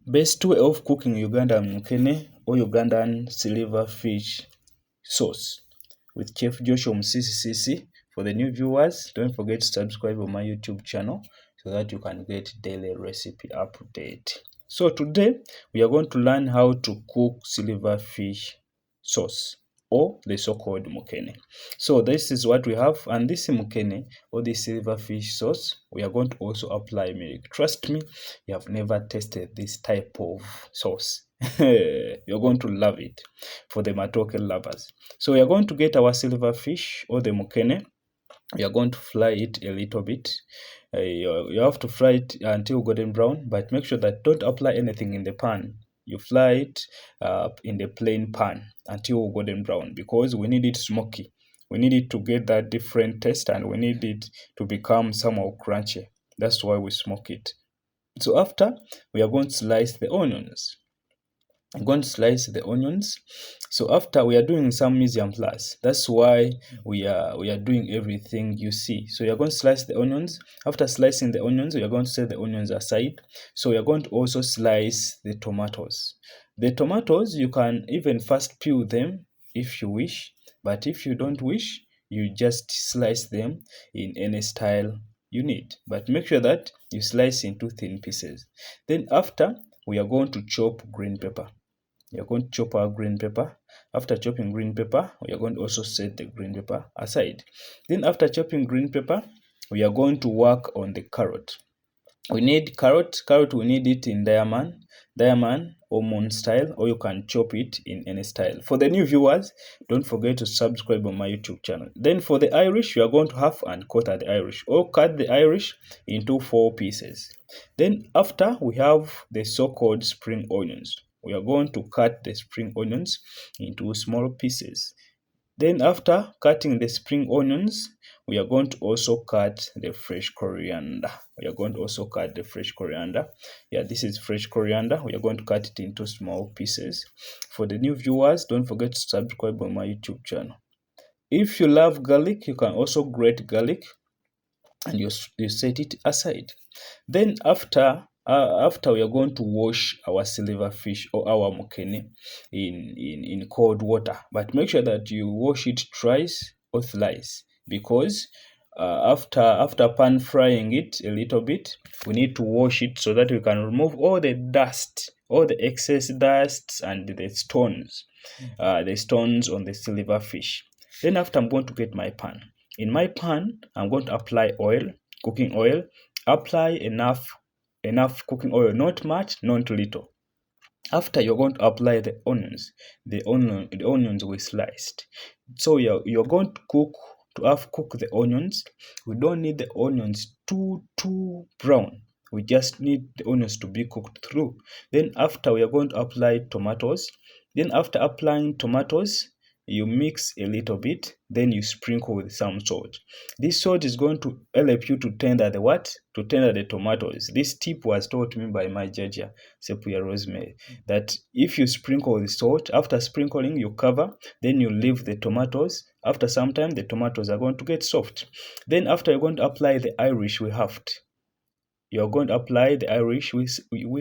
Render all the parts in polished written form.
Best way of cooking Ugandan Mukene or Ugandan silverfish sauce with Chef Joshua Omusiisisiisi. For the new viewers, don't forget to subscribe on my YouTube channel so that you can get daily recipe update. So today we are going to learn how to cook silverfish sauce or the so-called Mukene. So this is what we have, and this Mukene or the silverfish sauce, we are going to also apply milk. Trust me, you have never tasted this type of sauce. You're going to love it for the matoke lovers. So we are going to get our silverfish or the Mukene. We are going to fry it a little bit. You have to fry it until golden brown, but make sure that don't apply anything in the pan. You fry it in the plain pan until golden brown, because we need it smoky. We need it to get that different taste, and we need it to become somehow crunchy. That's why we smoke it. So after, we are going to slice the onions. I'm going to slice the onions. So after, we are doing some medium plus. That's why we are doing everything you see. So you're going to slice the onions. After slicing the onions, we are going to set the onions aside. So we are going to also slice the tomatoes. The tomatoes, you can even first peel them if you wish, but if you don't wish, you just slice them in any style you need. But make sure that you slice into thin pieces. Then after, we are going to chop green pepper. We are going to chop our green pepper. After chopping green pepper, we are going to also set the green pepper aside. Then after chopping green pepper, we are going to work on the carrot. We need carrot. Carrot, we need it in diamond or moon style, or you can chop it in any style. For the new viewers, don't forget to subscribe on my YouTube channel. Then for the Irish, you are going to half and quarter the Irish, or cut the Irish into 4 pieces. Then after, we have the so-called spring onions. We are going to cut the spring onions into small pieces. Then after cutting the spring onions, we are going to also cut the fresh coriander. We are going to also cut the fresh coriander. Yeah, this is fresh coriander. We are going to cut it into small pieces. For the new viewers, don't forget to subscribe on my YouTube channel. If you love garlic, you can also grate garlic and you set it aside. Then after we are going to wash our silverfish or our Mukene in cold water, but make sure that you wash it twice or thrice, because after pan frying it a little bit, we need to wash it so that we can remove all the dust, all the excess dust and the stones on the silverfish. Then after, I'm going to get my pan. In my pan, I'm going to apply oil, cooking oil. Apply enough cooking oil, not much, not little. After, you're going to apply the onions. The onions we sliced. So you're going to cook the onions. We don't need the onions too brown. We just need the onions to be cooked through. Then after, we are going to apply tomatoes. Then after applying tomatoes, you mix a little bit, then you sprinkle with some salt. This salt is going to help you to tender the what? To tender the tomatoes. This tip was taught me by my Jaja, Sepuya Rosemary, that if you sprinkle the salt, after sprinkling, you cover, then you leave the tomatoes. After some time, the tomatoes are going to get soft. Then after, you're going to apply the Irish we halved. You're going to apply the Irish we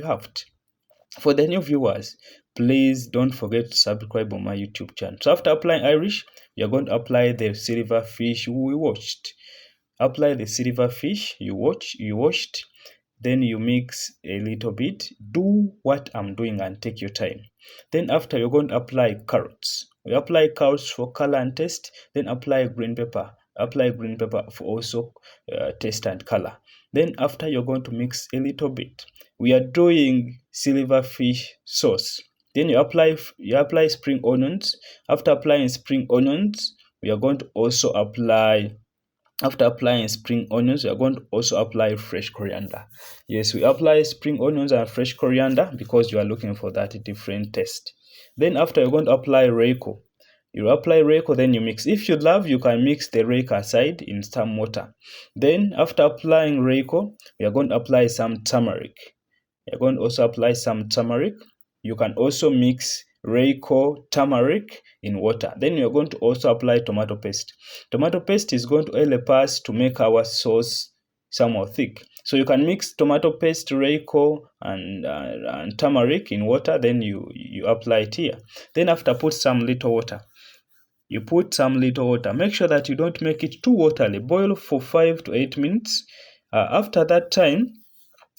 halved. For the new viewers, please don't forget to subscribe on my YouTube channel. So after applying Irish, you're going to apply the silverfish we washed. Apply the silverfish you washed. Then you mix a little bit. Do what I'm doing and take your time. Then after, you're going to apply carrots. We apply carrots for color and taste. Then apply green pepper. Apply green pepper for also taste and color. Then after, you're going to mix a little bit. We are doing silverfish sauce. Then you apply spring onions. After applying spring onions, we are going to also apply. After applying spring onions, we are going to also apply fresh coriander. Yes, we apply spring onions and fresh coriander because you are looking for that different taste. Then after, you're going to apply Reiko. You apply Reiko, then you mix. If you love, you can mix the Reiko aside in some water. Then after applying Reiko, we are going to apply some turmeric. You're going to also apply some turmeric. You can also mix Reiko, turmeric in water. Then you're going to also apply tomato paste. Tomato paste is going to help us to make our sauce somehow thick. So you can mix tomato paste, Reiko, and turmeric in water. Then you apply it here. Then after, put some little water. You put some little water. Make sure that you don't make it too watery. Boil for 5 to 8 minutes. After that time,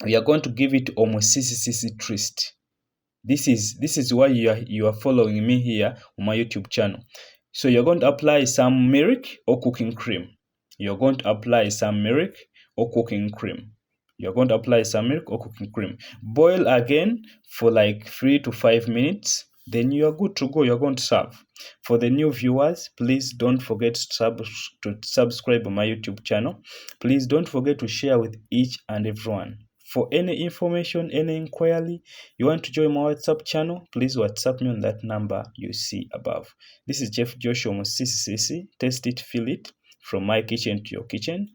we are going to give it Omusiisisiisi twist. This is why you are following me here on my YouTube channel. So you're going to apply some milk or cooking cream. You're going to apply some milk or cooking cream. You're going to apply some milk or cooking cream. Boil again for like 3 to 5 minutes. Then you are good to go. You're going to serve. For the new viewers, please don't forget to subscribe on my YouTube channel. Please don't forget to share with each and everyone. For any information, any inquiry, you want to join my WhatsApp channel, please WhatsApp me on that number you see above. This is Chef Joshua Omusiisisiisi. Taste it, feel it, from my kitchen to your kitchen.